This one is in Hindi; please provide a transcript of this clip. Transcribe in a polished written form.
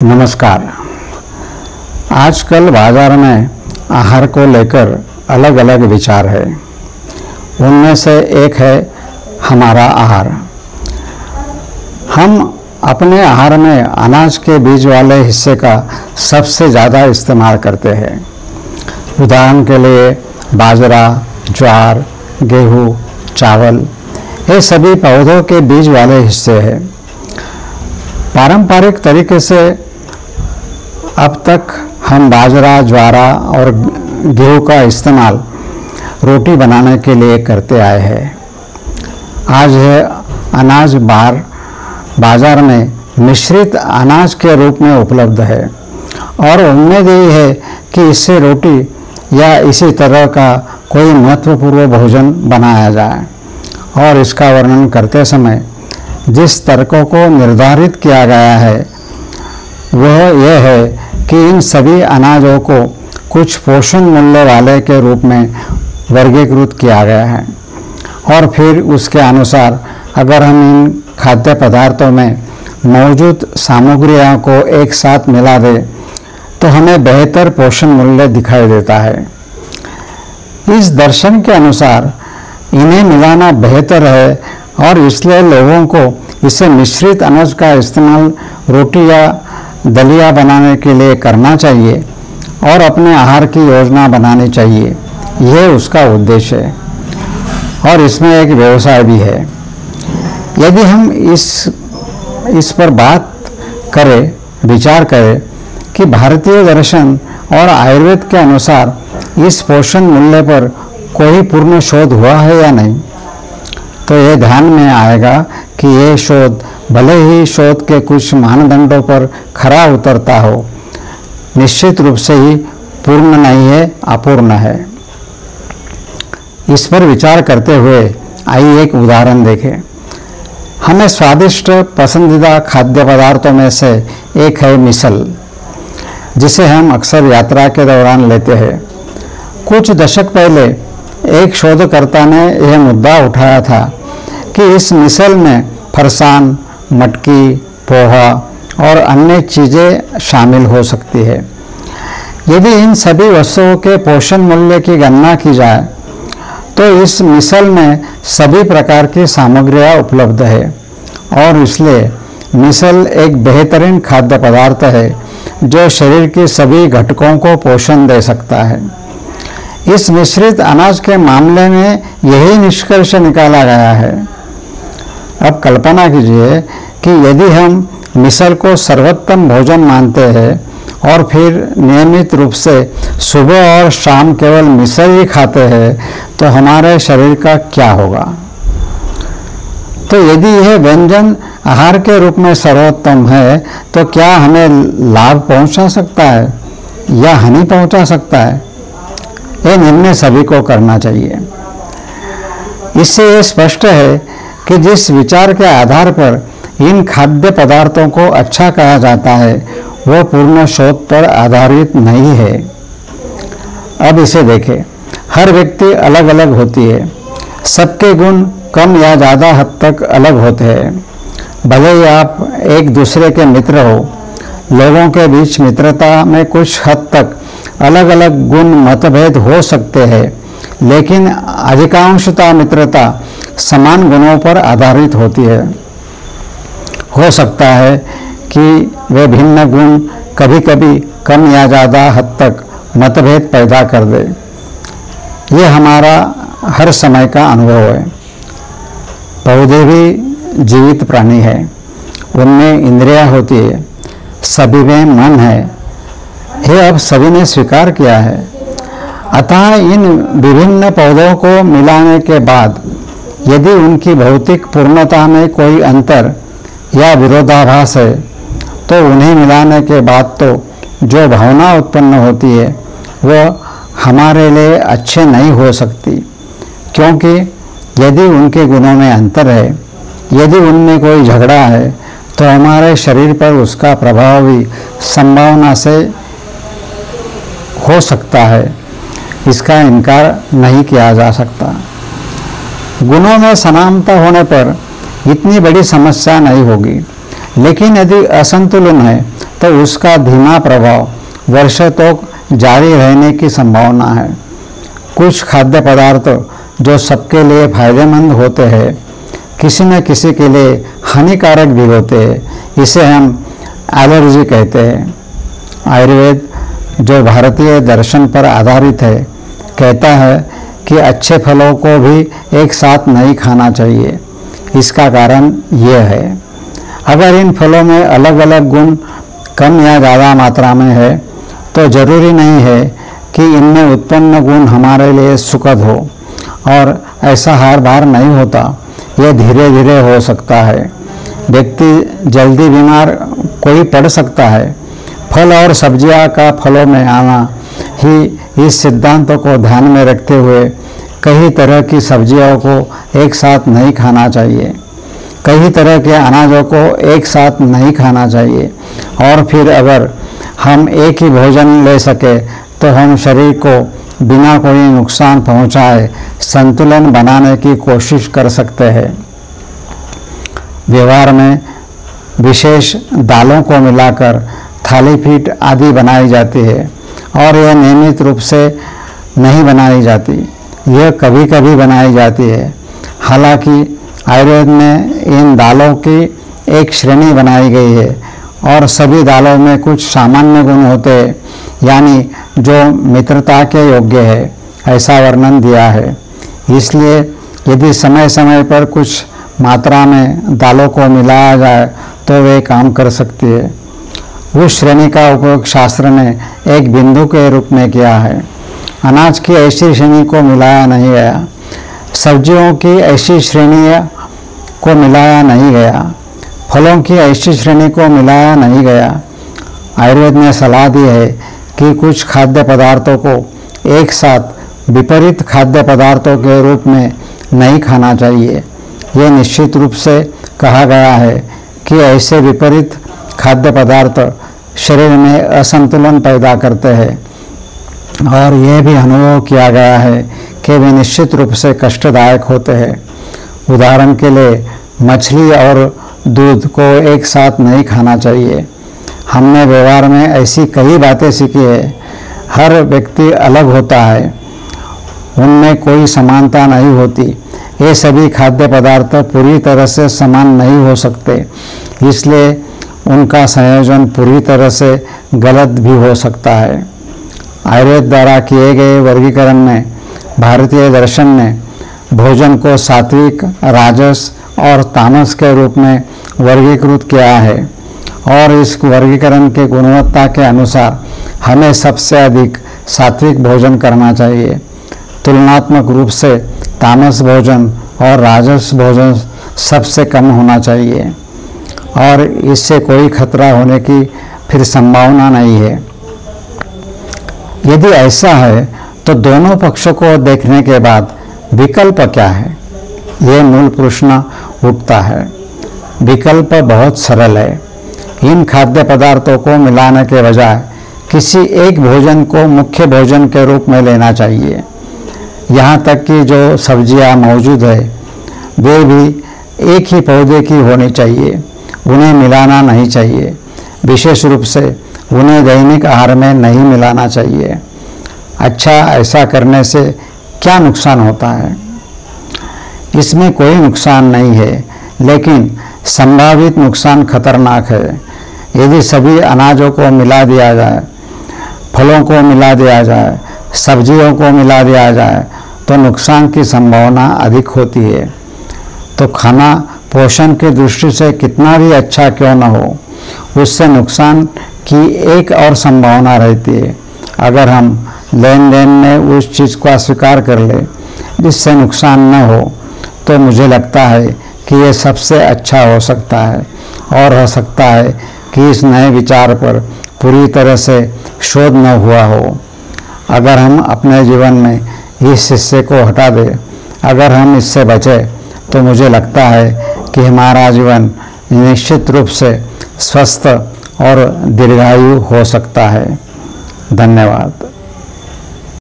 नमस्कार। आजकल बाजार में आहार को लेकर अलग अलग विचार है। उनमें से एक है हमारा आहार। हम अपने आहार में अनाज के बीज वाले हिस्से का सबसे ज़्यादा इस्तेमाल करते हैं। उदाहरण के लिए बाजरा, ज्वार, गेहूँ, चावल, ये सभी पौधों के बीज वाले हिस्से हैं। पारंपरिक तरीके से अब तक हम बाजरा, ज्वारा और गेहूं का इस्तेमाल रोटी बनाने के लिए करते आए हैं। आज है अनाज बाजार में मिश्रित अनाज के रूप में उपलब्ध है और उम्मीद यही है कि इससे रोटी या इसी तरह का कोई महत्वपूर्ण भोजन बनाया जाए। और इसका वर्णन करते समय जिस तर्कों को निर्धारित किया गया है वह यह है कि इन सभी अनाजों को कुछ पोषण मूल्य वाले के रूप में वर्गीकृत किया गया है और फिर उसके अनुसार अगर हम इन खाद्य पदार्थों में मौजूद सामग्रियों को एक साथ मिला दें तो हमें बेहतर पोषण मूल्य दिखाई देता है। इस दर्शन के अनुसार इन्हें मिलाना बेहतर है और इसलिए लोगों को इसे मिश्रित अनाज का इस्तेमाल रोटी या दलिया बनाने के लिए करना चाहिए और अपने आहार की योजना बनानी चाहिए। यह उसका उद्देश्य है और इसमें एक व्यवसाय भी है। यदि हम इस पर विचार करें कि भारतीय दर्शन और आयुर्वेद के अनुसार इस पोषण मूल्य पर कोई पूर्ण शोध हुआ है या नहीं, तो यह ध्यान में आएगा कि यह शोध भले ही शोध के कुछ मानदंडों पर खरा उतरता हो, निश्चित रूप से ही पूर्ण नहीं है, अपूर्ण है। इस पर विचार करते हुए आइए एक उदाहरण देखें। हमें स्वादिष्ट पसंदीदा खाद्य पदार्थों में से एक है मिसल, जिसे हम अक्सर यात्रा के दौरान लेते हैं। कुछ दशक पहले एक शोधकर्ता ने यह मुद्दा उठाया था कि इस मिसल में फरसान, मटकी, पोहा और अन्य चीज़ें शामिल हो सकती है। यदि इन सभी वस्तुओं के पोषण मूल्य की गणना की जाए तो इस मिसल में सभी प्रकार की सामग्रियां उपलब्ध है और इसलिए मिसल एक बेहतरीन खाद्य पदार्थ है जो शरीर के सभी घटकों को पोषण दे सकता है। इस मिश्रित अनाज के मामले में यही निष्कर्ष निकाला गया है। अब कल्पना कीजिए कि यदि हम मिसल को सर्वोत्तम भोजन मानते हैं और फिर नियमित रूप से सुबह और शाम केवल मिसल ही खाते हैं तो हमारे शरीर का क्या होगा। तो यदि यह व्यंजन आहार के रूप में सर्वोत्तम है तो क्या हमें लाभ पहुंचा सकता है या हानि पहुंचा सकता है, यह निर्णय सभी को करना चाहिए। इससे यह स्पष्ट है कि जिस विचार के आधार पर इन खाद्य पदार्थों को अच्छा कहा जाता है वह पूर्ण शोध पर आधारित नहीं है। अब इसे देखें। हर व्यक्ति अलग अलग होती है। सबके गुण कम या ज़्यादा हद तक अलग होते हैं। भले ही आप एक दूसरे के मित्र हो, लोगों के बीच मित्रता में कुछ हद तक अलग अलग गुण मतभेद हो सकते हैं, लेकिन अधिकांशतः मित्रता समान गुणों पर आधारित होती है। हो सकता है कि वे भिन्न गुण कभी कभी कम या ज़्यादा हद तक मतभेद पैदा कर दे। ये हमारा हर समय का अनुभव है। पौधे भी जीवित प्राणी है, उनमें इंद्रियां होती है, सभी में मन है। यह अब सभी ने स्वीकार किया है। अतः इन विभिन्न पौधों को मिलाने के बाद यदि उनकी भौतिक पूर्णता में कोई अंतर या विरोधाभास है तो उन्हें मिलाने के बाद तो जो भावना उत्पन्न होती है वह हमारे लिए अच्छे नहीं हो सकती, क्योंकि यदि उनके गुणों में अंतर है, यदि उनमें कोई झगड़ा है तो हमारे शरीर पर उसका प्रभाव भी संभावना से हो सकता है। इसका इनकार नहीं किया जा सकता। गुणों में समानता होने पर इतनी बड़ी समस्या नहीं होगी, लेकिन यदि असंतुलन है तो उसका धीमा प्रभाव वर्षों तक जारी रहने की संभावना है। कुछ खाद्य पदार्थ जो सबके लिए फायदेमंद होते हैं, किसी न किसी के लिए हानिकारक भी होते हैं। इसे हम एलर्जी कहते हैं। आयुर्वेद, जो भारतीय दर्शन पर आधारित है, कहता है कि अच्छे फलों को भी एक साथ नहीं खाना चाहिए। इसका कारण यह है, अगर इन फलों में अलग अलग गुण कम या ज़्यादा मात्रा में है तो जरूरी नहीं है कि इनमें उत्पन्न गुण हमारे लिए सुखद हो, और ऐसा हर बार नहीं होता। यह धीरे धीरे हो सकता है। व्यक्ति जल्दी बीमार कोई पड़ सकता है। फल और सब्जियां का फलों में आना ही इस सिद्धांत को ध्यान में रखते हुए कई तरह की सब्जियों को एक साथ नहीं खाना चाहिए, कई तरह के अनाजों को एक साथ नहीं खाना चाहिए। और फिर अगर हम एक ही भोजन ले सके तो हम शरीर को बिना कोई नुकसान पहुंचाए संतुलन बनाने की कोशिश कर सकते हैं। व्यवहार में विशेष दालों को मिलाकर थाली पीठ आदि बनाई जाती है, और यह नियमित रूप से नहीं बनाई जाती, यह कभी कभी बनाई जाती है। हालांकि आयुर्वेद में इन दालों की एक श्रेणी बनाई गई है, और सभी दालों में कुछ सामान्य गुण होते हैं, यानी जो मित्रता के योग्य है, ऐसा वर्णन दिया है। इसलिए यदि समय समय पर कुछ मात्रा में दालों को मिलाया जाए तो वे काम कर सकती है। उस श्रेणी का उपयोग शास्त्र ने एक बिंदु के रूप में किया है। अनाज की ऐसी श्रेणी को मिलाया नहीं गया, सब्जियों की ऐसी श्रेणी को मिलाया नहीं गया, फलों की ऐसी श्रेणी को मिलाया नहीं गया। आयुर्वेद ने सलाह दी है कि कुछ खाद्य पदार्थों को एक साथ विपरीत खाद्य पदार्थों के रूप में नहीं खाना चाहिए। ये निश्चित रूप से कहा गया है कि ऐसे विपरीत खाद्य पदार्थ शरीर में असंतुलन पैदा करते हैं, और यह भी अनुभव किया गया है कि वे निश्चित रूप से कष्टदायक होते हैं। उदाहरण के लिए मछली और दूध को एक साथ नहीं खाना चाहिए। हमने व्यवहार में ऐसी कई बातें सीखी है। हर व्यक्ति अलग होता है, उनमें कोई समानता नहीं होती। ये सभी खाद्य पदार्थ पूरी तरह से समान नहीं हो सकते, इसलिए उनका संयोजन पूरी तरह से गलत भी हो सकता है। आयुर्वेद द्वारा किए गए वर्गीकरण में भारतीय दर्शन ने भोजन को सात्विक, राजस और तामस के रूप में वर्गीकृत किया है, और इस वर्गीकरण के गुणवत्ता के अनुसार हमें सबसे अधिक सात्विक भोजन करना चाहिए। तुलनात्मक रूप से तामस भोजन और राजस भोजन सबसे कम होना चाहिए, और इससे कोई खतरा होने की फिर संभावना नहीं है। यदि ऐसा है तो दोनों पक्षों को देखने के बाद विकल्प क्या है, ये मूल प्रश्न उठता है। विकल्प बहुत सरल है। इन खाद्य पदार्थों को मिलाने के बजाय किसी एक भोजन को मुख्य भोजन के रूप में लेना चाहिए। यहाँ तक कि जो सब्जियाँ मौजूद है वे भी एक ही पौधे की होनी चाहिए, उन्हें मिलाना नहीं चाहिए। विशेष रूप से उन्हें दैनिक आहार में नहीं मिलाना चाहिए। अच्छा, ऐसा करने से क्या नुकसान होता है? इसमें कोई नुकसान नहीं है, लेकिन संभावित नुकसान खतरनाक है। यदि सभी अनाजों को मिला दिया जाए, फलों को मिला दिया जाए, सब्जियों को मिला दिया जाए तो नुकसान की संभावना अधिक होती है। तो खाना पोषण की दृष्टि से कितना भी अच्छा क्यों न हो, उससे नुकसान की एक और संभावना रहती है। अगर हम लेन देन में उस चीज़ को अस्वीकार कर ले जिससे नुकसान न हो, तो मुझे लगता है कि ये सबसे अच्छा हो सकता है, और हो सकता है कि इस नए विचार पर पूरी तरह से शोध न हुआ हो। अगर हम अपने जीवन में इस हिस्से को हटा दें, अगर हम इससे बचें, तो मुझे लगता है कि हमारा जीवन निश्चित रूप से स्वस्थ और दीर्घायु हो सकता है। धन्यवाद।